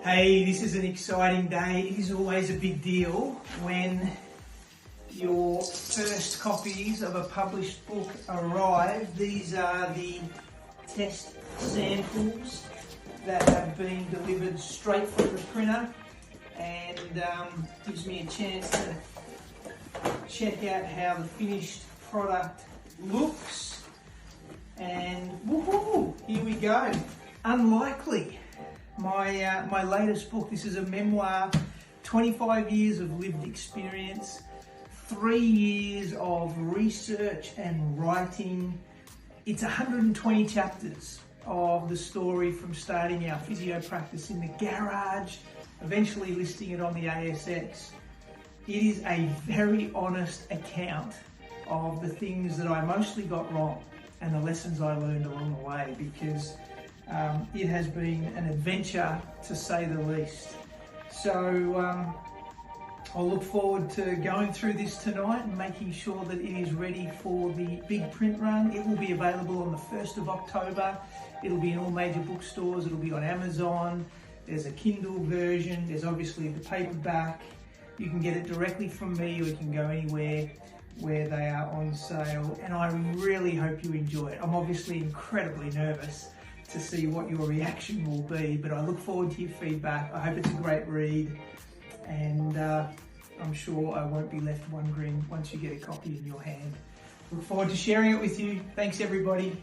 Hey, this is an exciting day. It is always a big deal when your first copies of a published book arrive. These are the test samples that have been delivered straight from the printer, and gives me a chance to check out how the finished product looks. And woohoo, here we go. Unlikely. My latest book, this is a memoir, 25 years of lived experience, 3 years of research and writing. It's 120 chapters of the story from starting our physio practice in the garage, eventually listing it on the ASX. It is a very honest account of the things that I mostly got wrong and the lessons I learned along the way, because it has been an adventure to say the least. So I'll look forward to going through this tonight and making sure that it is ready for the big print run. It will be available on the 1st of October. It'll be in all major bookstores. It'll be on Amazon. There's a Kindle version. There's obviously the paperback. You can get it directly from me, or you can go anywhere where they are on sale. And I really hope you enjoy it. I'm obviously incredibly nervous to see what your reaction will be, but I look forward to your feedback. I hope it's a great read, and I'm sure I won't be left wondering once you get a copy in your hand. Look forward to sharing it with you. Thanks everybody.